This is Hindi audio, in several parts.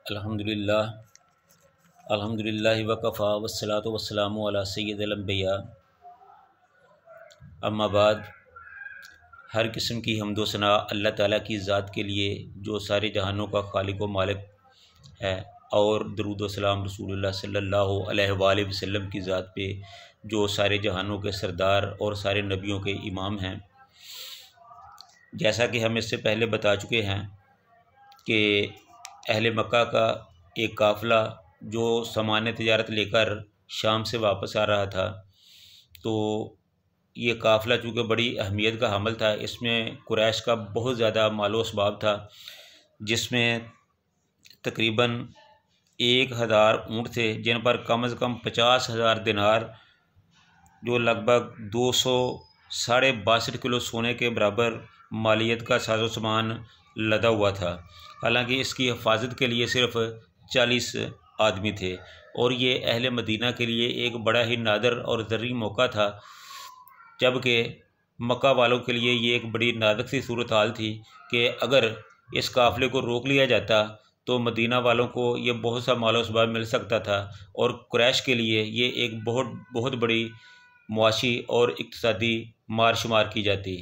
अल्हम्दुलिल्लाह अल्हम्दुलिल्लाहि वकफ़ा वस्सलातु वस्सलामु अला सय्यिदिल अंबिया। अम्मा बाद, हर किस्म की हम्दो सना अल्लाह ताला की ज़ात के लिए जो सारे जहानों का खालिक व मालिक है, और दरूद व सलाम रसूलुल्लाह सल्लल्लाहु अलैहि वसल्लम की ज़ात पे जो सारे जहानों के सरदार और सारे नबियों के इमाम हैं। जैसा कि हम इससे पहले बता चुके हैं कि अहले मक्का का एक काफ़िला जो सामान तिजारत लेकर शाम से वापस आ रहा था, तो ये काफ़िला चूँकि बड़ी अहमियत का हामिल था, इसमें कुरैश का बहुत ज़्यादा मालो असबाब था, जिसमें तकरीबन 1000 ऊँट थे, जिन पर कम से कम 50,000 दिनार, जो लगभग 200 साढ़े 62 किलो सोने के बराबर मालियत का साजो सामान लदा हुआ था। हालांकि इसकी हिफाजत के लिए सिर्फ 40 आदमी थे, और ये अहले मदीना के लिए एक बड़ा ही नादर और ज़रूरी मौका था, जबकि मक्का वालों के लिए ये एक बड़ी नाजुक सी सूरत हाल थी कि अगर इस काफ़िले को रोक लिया जाता तो मदीना वालों को ये बहुत सा मालो असबाब मिल सकता था, और कुरैश के लिए ये एक बहुत बड़ी मुआशी और इक़्तिसादी मार शुमार की जाती,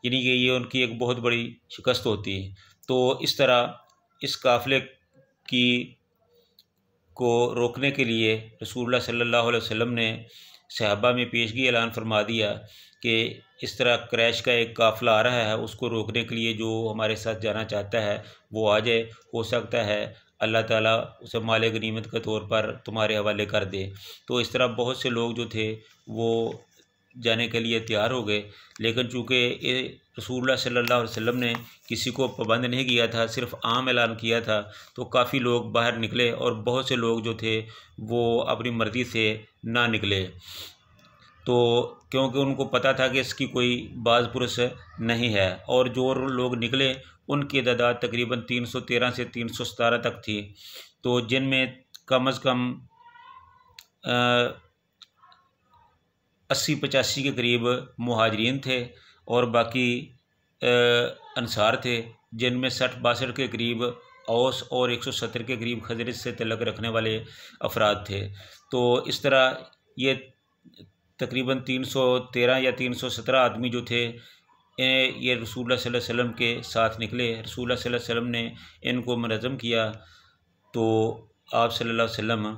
यानी कि ये उनकी एक बहुत बड़ी शिकस्त होती। तो इस तरह इस काफ़िले की को रोकने के लिए रसूलुल्लाह सल्लल्लाहु अलैहि वसल्लम ने सहाबा में पेशगी ऐलान फरमा दिया कि इस तरह कुरैश का एक काफ़िला आ रहा है, उसको रोकने के लिए जो हमारे साथ जाना चाहता है वो आ जाए। हो सकता है अल्लाह ताला उसे माल गनीमत के तौर पर तुम्हारे हवाले कर दे। तो इस तरह बहुत से लोग जो थे वो जाने के लिए तैयार हो गए, लेकिन चूँकि रसूलुल्लाह सल्लल्लाहु अलैहि वसल्लम ने किसी को पाबंद नहीं किया था, सिर्फ आम ऐलान किया था, तो काफ़ी लोग बाहर निकले, और बहुत से लोग जो थे वो अपनी मर्ज़ी से ना निकले, तो क्योंकि उनको पता था कि इसकी कोई बाज़ पुरुष नहीं है। और जो लोग निकले उनकी तादाद तकरीबन 313 से 317 तक थी, तो जिनमें कम अज़ कम 80-85 के करीब मुहाजिरीन थे, और बाकी अंसार थे, जिनमें 60-62 के करीब औस और 170 के करीब खज़रज से तल्लुक़ रखने वाले अफराद थे। तो इस तरह ये तकरीबन 313 या 317 आदमी जो थे ये रसूलुल्लाह सल्लल्लाहु अलैहि वसल्लम के साथ निकले। रसूलुल्लाह सल्लल्लाहु अलैहि वसल्लम ने इनको मुनज़्ज़म किया, तो आप सल्लल्लाहु अलैहि वसल्लम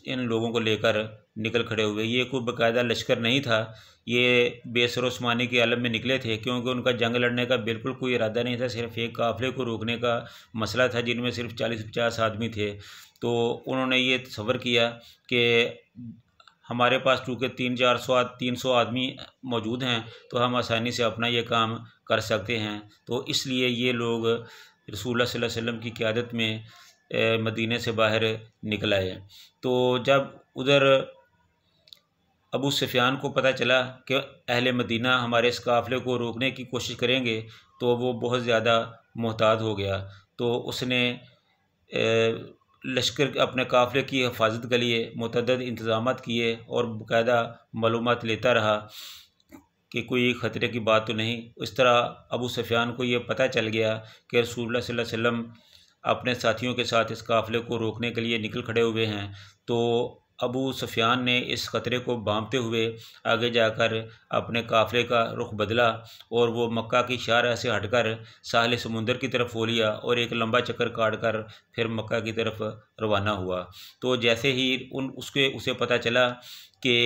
इन लोगों को लेकर निकल खड़े हुए। ये कोई बाकायदा लश्कर नहीं था, ये बेसरोस्मानी के आलम में निकले थे, क्योंकि उनका जंग लड़ने का बिल्कुल कोई इरादा नहीं था, सिर्फ एक काफ़िले को रोकने का मसला था, जिनमें सिर्फ 40-50 आदमी थे। तो उन्होंने ये तसव्वुर किया कि हमारे पास चूँकि 300 आदमी मौजूद हैं, तो हम आसानी से अपना ये काम कर सकते हैं। तो इसलिए ये लोग रसूलुल्लाह सल्लल्लाहु अलैहि वसल्लम की क़यादत में मदीने से बाहर निकल आए। तो जब उधर अबू सुफियान को पता चला कि अहले मदीना हमारे इस काफ़िले को रोकने की कोशिश करेंगे, तो वो बहुत ज़्यादा मोहतात हो गया। तो उसने लश्कर अपने काफ़िले की हिफाजत के लिए मुतअद्दिद इंतज़ामात किए, और बाकायदा मालूमात लेता रहा कि कोई ख़तरे की बात तो नहीं। इस तरह अबू सुफियान को ये पता चल गया कि रसूलुल्लाह सल्लल्लाहु अलैहि वसल्लम अपने साथियों के साथ इस काफ़िले को रोकने के लिए निकल खड़े हुए हैं। तो अबू सुफियान ने इस ख़तरे को भांपते हुए आगे जाकर अपने काफ़िले का रुख बदला, और वो मक्का की शाहराह से हटकर साहिल समुंदर की तरफ हो लिया, और एक लंबा चक्कर काट कर फिर मक्का की तरफ रवाना हुआ। तो जैसे ही उसे पता चला कि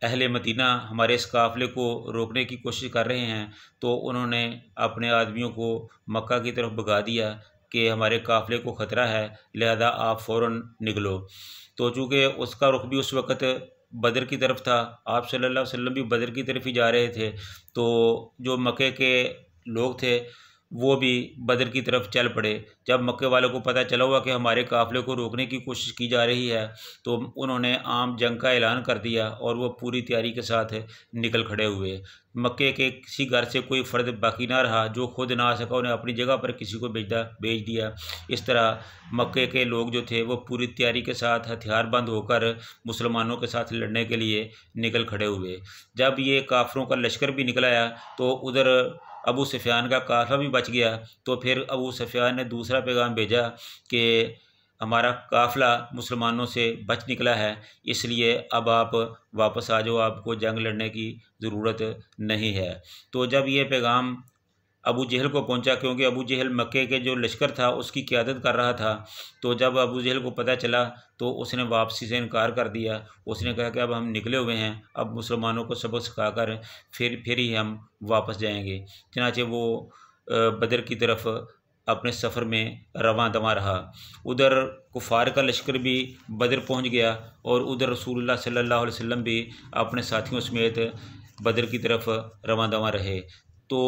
अहले मदीना हमारे इस काफ़िले को रोकने की कोशिश कर रहे हैं, तो उन्होंने अपने आदमियों को मक्का की तरफ भगा दिया कि हमारे काफ़िले को ख़तरा है, लिहाजा आप फ़ौरन निकलो। तो चूँकि उसका रुख भी उस वक़्त बदर की तरफ था, आप सल्लल्लाहु अलैहि वसल्लम भी बदर की तरफ ही जा रहे थे, तो जो मक्के के लोग थे वो भी बदर की तरफ चल पड़े। जब मक्के वालों को पता चला हुआ कि हमारे काफ़िले को रोकने की कोशिश की जा रही है, तो उन्होंने आम जंग का ऐलान कर दिया, और वो पूरी तैयारी के साथ निकल खड़े हुए। मक्के के किसी घर से कोई फ़र्द बाकी ना रहा जो खुद ना आ सका, उन्हें अपनी जगह पर किसी को भेज दिया। इस तरह मक्के के लोग जो थे वो पूरी तैयारी के साथ हथियार बंद होकर मुसलमानों के साथ लड़ने के लिए निकल खड़े हुए। जब ये काफ़िरों का लश्कर भी निकल आया, तो उधर अबू सुफियान का काफ़िला भी बच गया। तो फिर अबू सुफियान ने दूसरा पैगाम भेजा कि हमारा काफ़िला मुसलमानों से बच निकला है, इसलिए अब आप वापस आ जाओ, आपको जंग लड़ने की ज़रूरत नहीं है। तो जब ये पैगाम अबू जहल को पहुंचा, क्योंकि अबू जहल मक्के के जो लश्कर था उसकी क़यादत कर रहा था, तो जब अबू जहल को पता चला तो उसने वापसी से इनकार कर दिया। उसने कहा कि अब हम निकले हुए हैं, अब मुसलमानों को सबक सिखाकर फिर ही हम वापस जाएंगे। चनाचे वो बदर की तरफ अपने सफ़र में रवां दवां रहा। उधर कुफ़ार का लश्कर भी बदर पहुंच गया और उधर रसूलुल्लाह सल्लल्लाहु अलैहि वसल्लम भी अपने साथियों समेत बदर की तरफ रवां दवां रहे। तो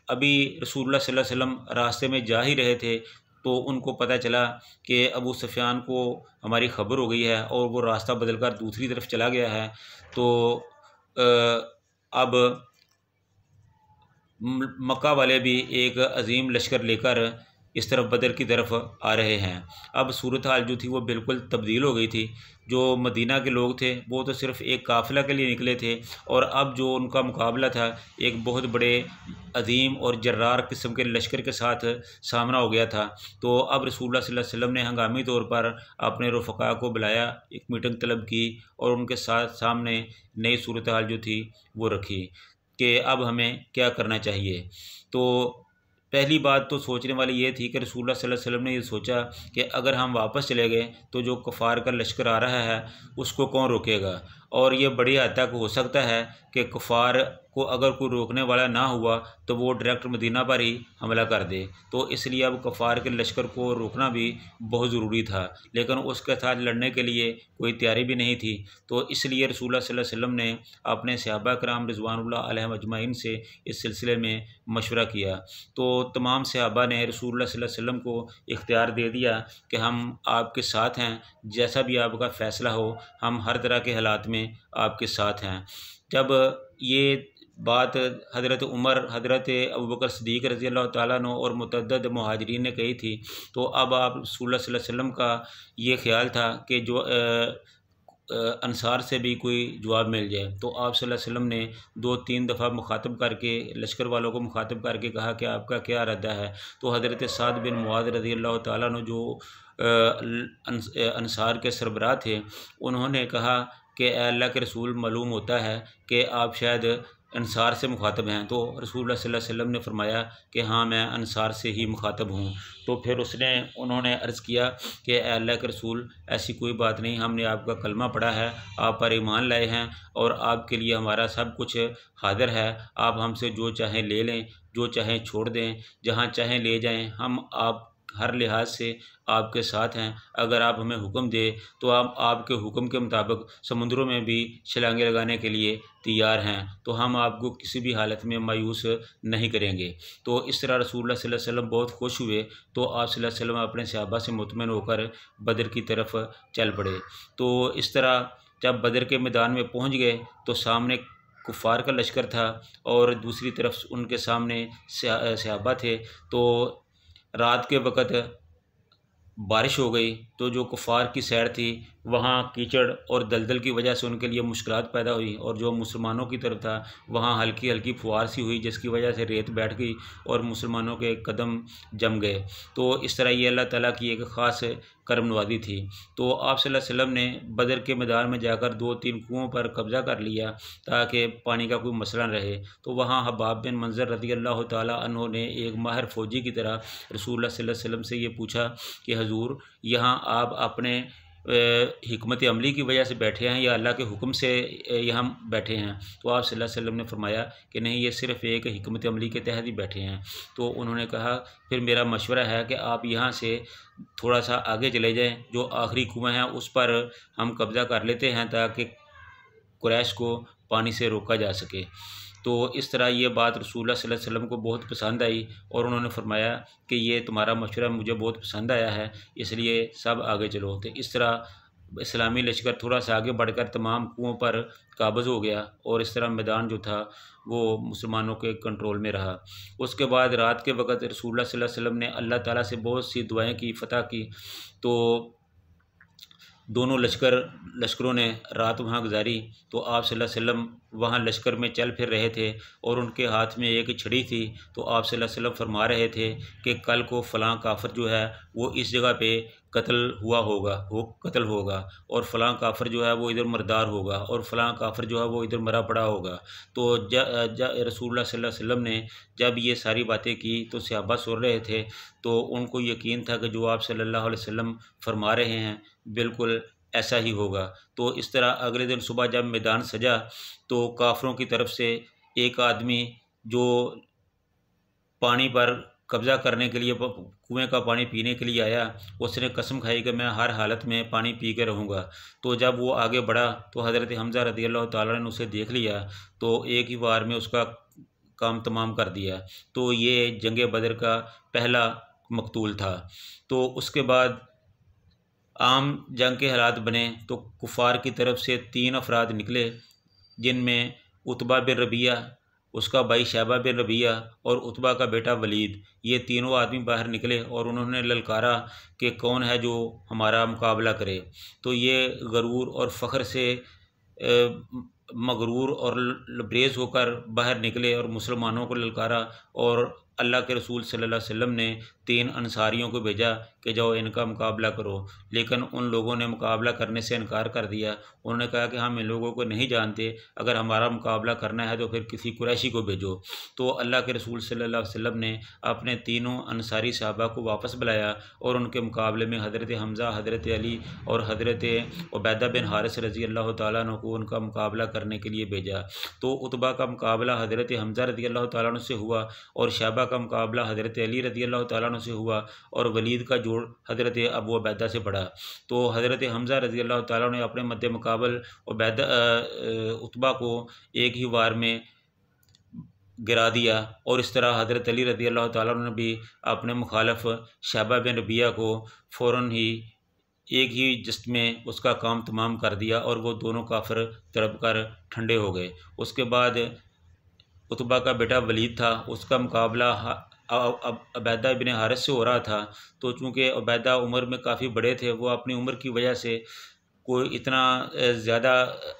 अभी रसूलुल्लाह सल्लल्लाहु अलैहि वसल्लम रास्ते में जा ही रहे थे, तो उनको पता चला कि अबू सुफियान को हमारी खबर हो गई है और वो रास्ता बदलकर दूसरी तरफ चला गया है। तो अब मक्का वाले भी एक अजीम लश्कर लेकर इस तरफ बदर की तरफ आ रहे हैं। अब सूरत हाल जो थी वो बिल्कुल तब्दील हो गई थी। जो मदीना के लोग थे वो तो सिर्फ़ एक काफ़िला के लिए निकले थे, और अब जो उनका मुकाबला था एक बहुत बड़े अजीम और जर्रार किस्म के लश्कर के साथ सामना हो गया था। तो अब रसूलुल्लाह सल्लल्लाहु अलैहि वसल्लम ने हंगामी तौर पर अपने रफ़क़ा को बुलाया, एक मीटिंग तलब की और उनके साथ सामने नई सूरत हाल जो थी वो रखी कि अब हमें क्या करना चाहिए। तो पहली बात तो सोचने वाली ये थी कि रसूलुल्लाह सल्लल्लाहु अलैहि वसल्लम ने ये सोचा कि अगर हम वापस चले गए तो जो कुफ़ार का लश्कर आ रहा है उसको कौन रोकेगा, और ये बड़ी हद तक हो सकता है कि कुफ़ार को अगर कोई रोकने वाला ना हुआ तो वो डायरेक्ट मदीना पर ही हमला कर दे। तो इसलिए अब कुफ़ार के लश्कर को रोकना भी बहुत ज़रूरी था, लेकिन उसके साथ लड़ने के लिए कोई तैयारी भी नहीं थी। तो इसलिए रसूलुल्लाह सल्लल्लाहु अलैहि वसल्लम ने अपने सहाबा कराम रिज़वानुल्लाह अलैहिम अजमाइन से इस सिलसिले में मशवरा किया। तो तमाम सहाबा ने रसूलुल्लाह सल्लल्लाहु अलैहि वसल्लम को इख्तियार दे दिया कि हम आपके साथ हैं, जैसा भी आपका फ़ैसला हो हम हर तरह के हालात में आपके साथ हैं। जब ये बात हज़रत उमर, हज़रत अबू बकर सिद्दीक़ रज़ी अल्लाह ताला अन्हु और मुतअद्दिद मुहाजिरीन ने कही थी, तो अब आप रसूलुल्लाह सल्लल्लाहु अलैहि वसल्लम का ये ख्याल था कि जो अंसार से भी कोई जवाब मिल जाए। तो आप सल्लल्लाहु अलैहि वसल्लम ने 2-3 दफ़ा मुखातब करके लश्कर वालों को मुखातब करके कहा कि आपका क्या इरादा है। तो हज़रत साद बिन मुआज़ रज़ी अल्लाह ताला अन्हु जो अंसार के सरबराह थे, उन्होंने कहा कि अल्लाह के रसूल, मालूम होता है कि आप शायद अंसार से मुखातब हैं। तो रसूलुल्लाह सल्लल्लाहु अलैहि वसल्लम ने फरमाया कि हाँ, मैं अंसार से ही मुखातब हूँ। तो फिर उन्होंने अर्ज़ किया कि अल्लाह के रसूल, ऐसी कोई बात नहीं, हमने आपका कलमा पढ़ा है, आप पर ईमान लाए हैं और आपके लिए हमारा सब कुछ हाज़िर है। आप हमसे जो चाहें ले लें, जो चाहें छोड़ दें, जहाँ चाहें ले जाएं, हम आप हर लिहाज से आपके साथ हैं। अगर आप हमें हुक्म दें तो हम आपके हुक्म के मुताबिक समुद्रों में भी छलांगे लगाने के लिए तैयार हैं, तो हम आपको किसी भी हालत में मायूस नहीं करेंगे। तो इस तरह रसूलुल्लाह सल्लल्लाहु अलैहि वसल्लम बहुत खुश हुए। तो आप सल्लल्लाहु अलैहि वसल्लम अपने सहाबा से मुतमईन होकर बदर की तरफ चल पड़े। तो इस तरह जब बदर के मैदान में पहुँच गए तो सामने कुफ़ार का लश्कर था और दूसरी तरफ उनके सामने सहाबा थे। तो रात के वक़्त बारिश हो गई, तो जो कुफ़ार की सैर थी वहाँ कीचड़ और दलदल की वजह से उनके लिए मुश्किलात पैदा हुई, और जो मुसलमानों की तरफ था वहाँ हल्की हल्की फुहार सी हुई, जिसकी वजह से रेत बैठ गई और मुसलमानों के कदम जम गए। तो इस तरह ये अल्लाह ताला की एक ख़ास करम नवाज़ी थी। तो आप सल्लल्लाहु अलैहि वसल्लम ने बदर के मैदान में जाकर 2-3 कुओं पर कब्ज़ा कर लिया ताकि पानी का कोई मसला न रहे। तो वहाँ हब्बाब बिन मंज़र रज़ी अल्लाह ताला अन्हु ने एक माहिर फ़ौजी की तरह रसूलुल्लाह सल्लल्लाहु अलैहि वसल्लम से ये पूछा कि हज़ूर, यहाँ आप अपने हिकमत अमली की वजह से बैठे हैं या अल्लाह के हुक्म से यहाँ बैठे हैं? तो आप सल्लल्लाहु अलैहि वसल्लम ने फरमाया कि नहीं, ये सिर्फ़ एक हिकमत अमली के तहत ही बैठे हैं। तो उन्होंने कहा, फिर मेरा मशवरा है कि आप यहाँ से थोड़ा सा आगे चले जाएँ, जो आखिरी कुआँ हैं उस पर हम कब्ज़ा कर लेते हैं ताकि कुरैश को पानी से रोका जा सके। तो इस तरह ये बात रसूलुल्लाह सल्लल्लाहु अलैहि वसल्लम को बहुत पसंद आई और उन्होंने फरमाया कि ये तुम्हारा मशवरा मुझे बहुत पसंद आया है, इसलिए सब आगे चलो। तो इस तरह इस्लामी लश्कर थोड़ा सा आगे बढ़कर तमाम कुओं पर काबज़ हो गया और इस तरह मैदान जो था वो मुसलमानों के कंट्रोल में रहा। उसके बाद रात के वक़्त रसूलुल्लाह सल्लल्लाहु अलैहि वसल्लम ने अल्लाह ताला से बहुत सी दुआएं की, फ़तह की। तो दोनों लश्करों ने रात वहाँ गुजारी। तो आप सल्लल्लाहु अलैहि वसल्लम वहाँ लश्कर में चल फिर रहे थे और उनके हाथ में एक छड़ी थी। तो आप सल्लल्लाहु अलैहि वसल्लम फरमा रहे थे कि कल को फ़लाँ काफ़िर जो है वो इस जगह पे कत्ल होगा और फ़लाँ काफ़िर जो है वो इधर मरदार होगा और फ़लाँ काफ़िर जो है वो इधर मरा पड़ा होगा। तो रसूलुल्लाह सल्लल्लाहु अलैहि वसल्लम ने जब ये सारी बातें की तो सहाबा सुन रहे थे। तो उनको यकीन था कि जो आप सल्लल्लाहु अलैहि वसल्लम फरमा रहे हैं बिल्कुल ऐसा ही होगा। तो इस तरह अगले दिन सुबह जब मैदान सजा तो काफ़िरों की तरफ से एक आदमी जो पानी पर कब्ज़ा करने के लिए कुएं का पानी पीने के लिए आया, उसने कसम खाई कि मैं हर हालत में पानी पी के रहूँगा। तो जब वो आगे बढ़ा तो हज़रत हम्ज़ा रज़ियल्लाहु ताला ने उसे देख लिया तो एक ही वार में उसका काम तमाम कर दिया। तो ये जंग बदर का पहला मकतूल था। तो उसके बाद आम जंग के हालात बने तो कुफ़ार की तरफ से 3 अफराद निकले, जिनमें उतबा बिन रबिया, उसका भाई शैबा बिन रबिया और उतबा का बेटा वलीद, ये तीनों आदमी बाहर निकले और उन्होंने ललकारा कि कौन है जो हमारा मुकाबला करे। तो ये गरूर और फ़ख्र से मगरूर और लबरेज़ होकर बाहर निकले और मुसलमानों को ललकारा। और अल्लाह के रसूल सल्लल्लाहु अलैहि वसल्लम ने 3 अंसारियों को भेजा कि जाओ इनका मुकाबला करो, लेकिन उन लोगों ने मुकाबला करने से इनकार कर दिया। उन्होंने कहा कि हम इन लोगों को नहीं जानते, अगर हमारा मुकाबला करना है तो फिर किसी कुरैशी को भेजो। तो अल्लाह के रसूल सल्लल्लाहु अलैहि वसल्लम ने अपने तीनों अंसारी सहाबा को वापस बुलाया और उनके मुकाबले में हज़रत हम्ज़ा, हज़रत अली और हज़रत उबैदा बिन हारिस रज़ी अल्लाह तआला अन्हु को उनका मुकाबला करने के लिए भेजा। तो उतबा का मुकाबला हज़रत हम्ज़ा रज़ी अल्लाह तआला अन्हु से हुआ और शैबा का मुकाबला हज़रत अली रज़ी अल्लाह तआला अन्हु से हुआ और वलीद का जोड़ हज़रत अबू उबैदा से पड़ा। तो हज़रत हम्ज़ा रज़ी अल्लाह तआला ने अपने मद्दे मुकाबल उतबा को एक ही वार में गिरा दिया और इस तरह हज़रत अली रज़ी अल्लाह तआला ने भी अपने मुखालफ शैबा बिन रबिया को फ़ौरन ही एक ही जस्त में उसका काम तमाम कर दिया और वो दोनों काफिर तड़प कर ठंडे हो गए। उसके बाद उतबा का बेटा वलीद था, उसका मुकाबला उबैदा इब्न हारिस से हो रहा था। तो चूँकि उबैदा उम्र में काफ़ी बड़े थे, वो अपनी उम्र की वजह से कोई इतना ज़्यादा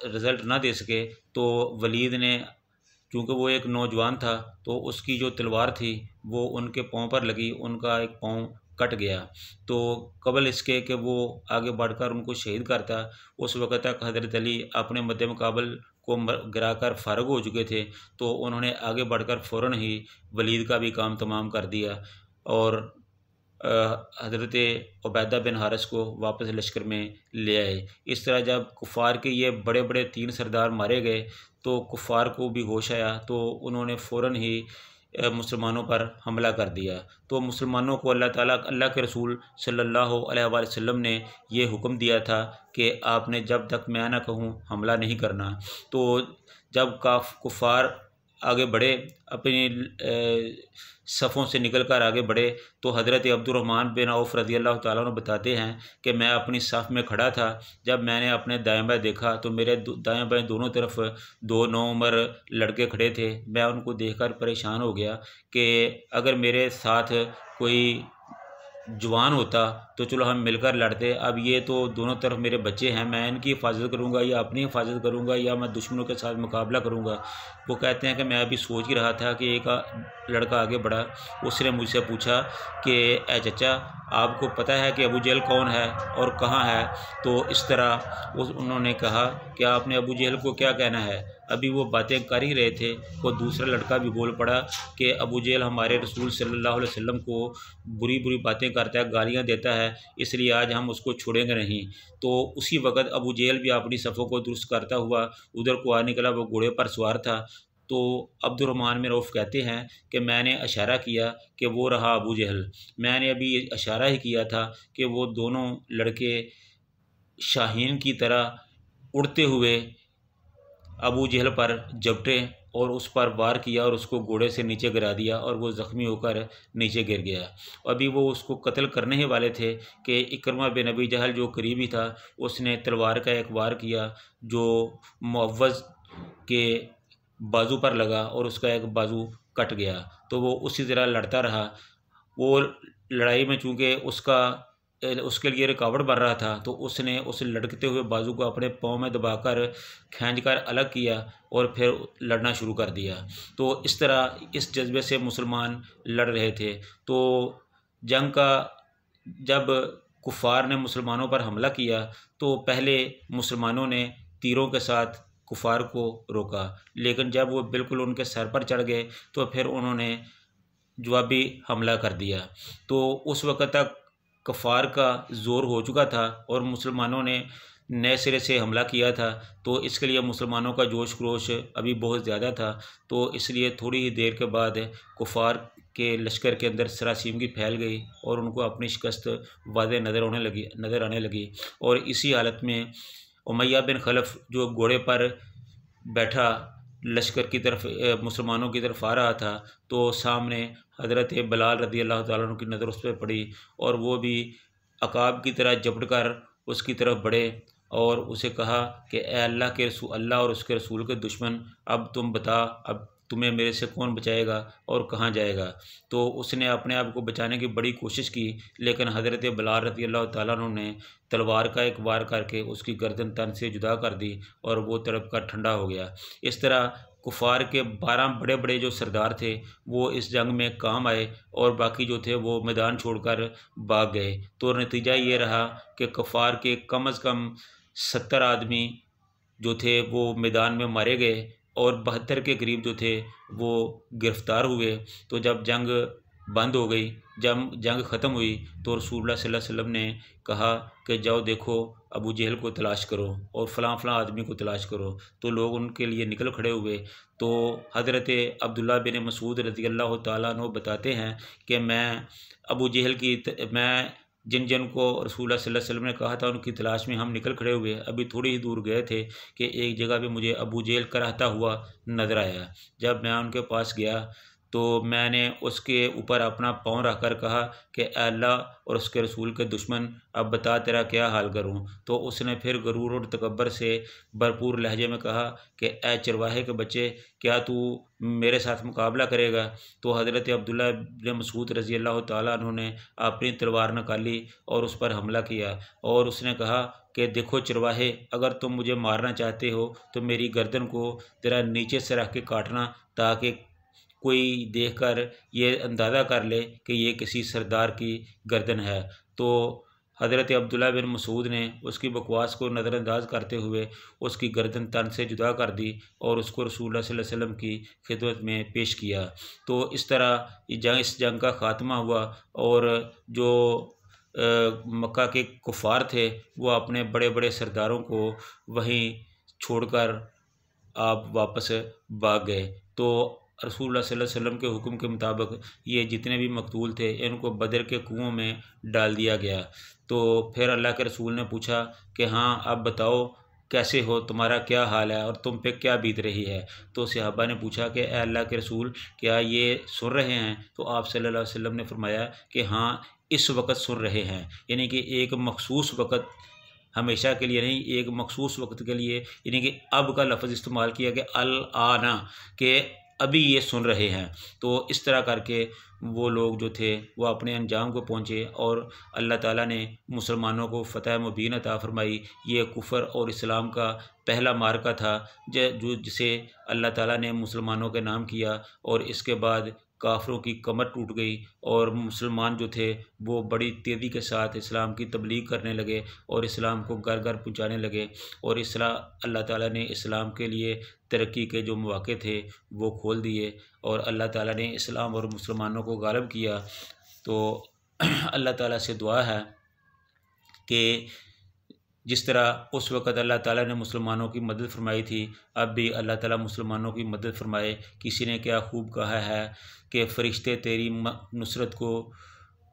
रिज़ल्ट ना दे सके। तो वलीद ने, चूँकि वो एक नौजवान था, तो उसकी जो तलवार थी वो उनके पाँव पर लगी, उनका एक पाँव कट गया। तो कबल इसके कि वो आगे बढ़कर उनको शहीद करता, उस वक़्त तक हज़रत अली अपने मद्दे मुकाबल को गिराकर फ़ारिग हो चुके थे। तो उन्होंने आगे बढ़कर फ़ौरन ही वलीद का भी काम तमाम कर दिया और हज़रत उबैदा बिन हारिस को वापस लश्कर में ले आए। इस तरह जब कुफ़ार के ये बड़े बड़े 3 सरदार मारे गए तो कुफ़ार को भी होश आया, तो उन्होंने फ़ौरन ही मुसलमानों पर हमला कर दिया। तो मुसलमानों को अल्लाह के रसूल सल्लल्लाहु अलैहि वसल्लम ने ये हुक्म दिया था कि आपने जब तक मैं ना कहूँ हमला नहीं करना। तो जब कुफ़ार आगे बढ़े, अपनी सफ़ों से निकल कर आगे बढ़े, तो हज़रत अब्दुर्रहमान बिन औफ़ रज़ी अल्लाह तआला अन्हु बताते हैं कि मैं अपनी सफ़ में खड़ा था, जब मैंने अपने दाएं बाएं देखा तो मेरे दाएं बाएं दोनों तरफ 2 नौउम्र लड़के खड़े थे। मैं उनको देखकर परेशान हो गया कि अगर मेरे साथ कोई जवान होता तो चलो हम मिलकर लड़ते। अब ये तो दोनों तरफ मेरे बच्चे हैं, मैं इनकी हिफाजत करूँगा या अपनी हिफाजत करूँगा या मैं दुश्मनों के साथ मुकाबला करूँगा। वो कहते हैं कि मैं अभी सोच ही रहा था कि एक लड़का आगे बढ़ा, उसने मुझसे पूछा कि ए चचा, आपको पता है कि अबू जहल कौन है और कहाँ है? तो इस तरह उन्होंने कहा कि आपने अबू जहल को क्या कहना है? अभी वो बातें कर ही रहे थे, वो दूसरा लड़का भी बोल पड़ा कि अबू जहल हमारे रसूल सल्लल्लाहु अलैहि वसल्लम को बुरी बुरी बातें करता है, गालियाँ देता है, इसलिए आज हम उसको छोड़ेंगे नहीं। तो उसी वक़्त अबू जहल भी अपनी सफ़ों को दुरुस्त करता हुआ उधर को आ निकला, वो घोड़े पर सवार था। तो अब्दुर्रहमान बिन औफ़ कहते हैं कि मैंने इशारा किया कि वो रहा अबू जहल। मैंने अभी इशारा ही किया था कि वो दोनों लड़के शाहीन की तरह उड़ते हुए अबू जहल पर झपटे और उस पर वार किया और उसको घोड़े से नीचे गिरा दिया और वो ज़ख्मी होकर नीचे गिर गया। अभी वो उसको कत्ल करने ही वाले थे कि इकरमा बिन अबी जहल जो करीबी था, उसने तलवार का एक वार किया जो मुअव्वज़ के बाजू पर लगा और उसका एक बाजू कट गया। तो वो उसी तरह लड़ता रहा। वो लड़ाई में चूँकि उसका उसके लिए रुकावट बन रहा था, तो उसने उस लटकते हुए बाजू को अपने पाँव में दबाकर खींचकर अलग किया और फिर लड़ना शुरू कर दिया। तो इस तरह इस जज्बे से मुसलमान लड़ रहे थे। तो जंग का जब कुफ़ार ने मुसलमानों पर हमला किया तो पहले मुसलमानों ने तीरों के साथ कुफ़ार को रोका, लेकिन जब वो बिल्कुल उनके सर पर चढ़ गए तो फिर उन्होंने जवाबी हमला कर दिया। तो उस वक़्त तक कफ़ार का ज़ोर हो चुका था और मुसलमानों ने नए सिरे से हमला किया था, तो इसके लिए मुसलमानों का जोश खरोश अभी बहुत ज़्यादा था। तो इसलिए थोड़ी ही देर के बाद कुफ़ार के लश्कर के अंदर सरासीमगी फैल गई और उनको अपनी शिकस्त वाज़ेह नज़र आने लगी। और इसी हालत में उमैया बिन खलफ़ जो घोड़े पर बैठा लश्कर की तरफ मुसलमानों की तरफ आ रहा था, तो सामने हज़रत बिलाल रज़ी अल्लाह तआला अन्हु की नज़र उस पर पड़ी और वो भी अकाब की तरह झपट कर उसकी तरफ बढ़े और उसे कहा कि ए अल्लाह और उसके रसूल के दुश्मन, अब तुम बता, अब तुम्हें मेरे से कौन बचाएगा और कहाँ जाएगा। तो उसने अपने आप को बचाने की बड़ी कोशिश की, लेकिन हज़रत बिलाल रज़ी अल्लाह तआला अन्हु ने तलवार का एक वार करके उसकी गर्दन तन से जुदा कर दी और वो तड़प कर ठंडा हो गया। इस तरह कुफ़ार के 12 बड़े बड़े जो सरदार थे वो इस जंग में काम आए और बाकी जो थे वो मैदान छोड़कर भाग गए। तो नतीजा ये रहा कि कुफ़ार के कम अज़ कम 70 आदमी जो थे वो मैदान में मारे गए और 72 के करीब जो थे वो गिरफ़्तार हुए। तो जब जंग बंद हो गई, जब जंग ख़त्म हुई, तो रसूलुल्लाह सल्लल्लाहु अलैहि वसल्लम ने कहा कि जाओ देखो अबू जहल को तलाश करो और फ़लाँ आदमी को तलाश करो। तो लोग उनके लिए निकल खड़े हुए। तो हज़रत अब्दुल्लाह बिन मसूद रज़ी अल्लाह तआला अन्हु बताते हैं कि मैं अबू जहल की मैं जिन जिन को रसूलुल्लाह सल्लल्लाहु अलैहि वसल्लम ने कहा था उनकी तलाश में हम निकल खड़े हुए। अभी थोड़ी ही दूर गए थे कि एक जगह पे मुझे अबू जहल कराहता हुआ नज़र आया। जब मैं उनके पास गया तो मैंने उसके ऊपर अपना पाँव रख कर कहा कि अल्लाह और उसके रसूल के दुश्मन, अब बता तेरा क्या हाल करूं। तो उसने फिर गरूर और तकब्बर से भरपूर लहजे में कहा कि ए चरवाहे के बच्चे, क्या तू मेरे साथ मुकाबला करेगा। तो हज़रत अब्दुल्लाह बिन मसूद रज़ी अल्लाह तआला अन्हु ने अपनी तलवार निकाली और उस पर हमला किया और उसने कहा कि देखो चरवाहे, अगर तुम मुझे मारना चाहते हो तो मेरी गर्दन को ज़रा नीचे से रख के काटना, ताकि कोई देखकर ये अंदाज़ा कर ले कि ये किसी सरदार की गर्दन है। तो हज़रत अब्दुल्लाह बिन मसूद ने उसकी बकवास को नज़रअंदाज करते हुए उसकी गर्दन तन से जुदा कर दी और उसको रसूलुल्लाह सल्लल्लाहु अलैहि वसल्लम की खिदमत में पेश किया। तो इस तरह इस जंग का ख़ात्मा हुआ और जो मक्का के कुफ़ार थे वो अपने बड़े बड़े सरदारों को वहीं छोड़कर आप वापस भाग गए। तो रसूलुल्लाह सल्लल्लाहु अलैहि वसल्लम के हुक्म के मुताबिक ये जितने भी मकतूल थे इनको बदर के कुओं में डाल दिया गया। तो फिर अल्लाह के रसूल ने पूछा कि हाँ, अब बताओ कैसे हो, तुम्हारा क्या हाल है और तुम पे क्या बीत रही है। तो सहाबा ने पूछा कि ए अल्लाह के रसूल, क्या ये सुन रहे हैं। तो आप सल्लल्लाहु अलैहि वसल्लम ने फरमाया कि हाँ, इस वक्त सुन रहे हैं। यानी कि एक मखसूस वक़्त, हमेशा के लिए नहीं, एक मखसूस वक्त के लिए, यानी कि अब का लफ्ज़ इस्तेमाल किया कि अल आना, कि अभी ये सुन रहे हैं। तो इस तरह करके वो लोग जो थे वो अपने अंजाम को पहुँचे और अल्लाह ताला ने मुसलमानों को फ़तह मुबीन अता फ़रमाई। ये कुफ़र और इस्लाम का पहला मार्का था जिसे अल्लाह ताला ने मुसलमानों के नाम किया और इसके बाद काफ़िरों की कमर टूट गई और मुसलमान जो थे वो बड़ी तेज़ी के साथ इस्लाम की तबलीग करने लगे और इस्लाम को घर घर पहुँचाने लगे और इस तरह अल्लाह ताला ने इस्लाम के लिए तरक्की के जो मौके थे वो खोल दिए और अल्लाह ताला ने इस्लाम और मुसलमानों को गालिब किया। तो अल्लाह ताला से दुआ है कि जिस तरह उस वक़्त अल्लाह ताला ने मुसलमानों की मदद फरमाई थी, अब भी अल्लाह ताला मुसलमानों की मदद फरमाए। किसी ने क्या खूब कहा है कि फ़रिश्ते तेरी नुसरत को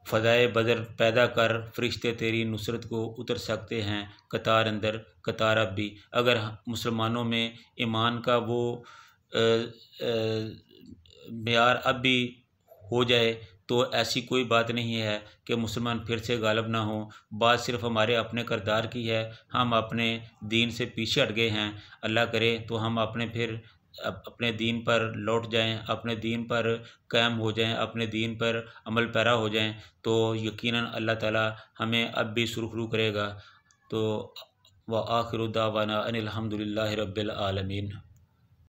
फ़ज़ाए बदर पैदा कर, फ़रिश्ते तेरी नुसरत को उतर सकते हैं कतार अंदर कतार अब भी। अगर मुसलमानों में ईमान का वो मेयार अब भी हो जाए तो ऐसी कोई बात नहीं है कि मुसलमान फिर से गालिब ना हो। बात सिर्फ हमारे अपने किरदार की है, हम अपने दीन से पीछे हट गए हैं। अल्लाह करे तो हम अपने फिर अपने दीन पर लौट जाएं, अपने दीन पर कायम हो जाएं, अपने दीन पर अमल पैरा हो जाएं, तो यकीनन अल्लाह ताला हमें अब भी सुरखरू करेगा। तो व आखिरु दावाना अनिल हम्दुलिल्लाहि रब्बिल आलमीन।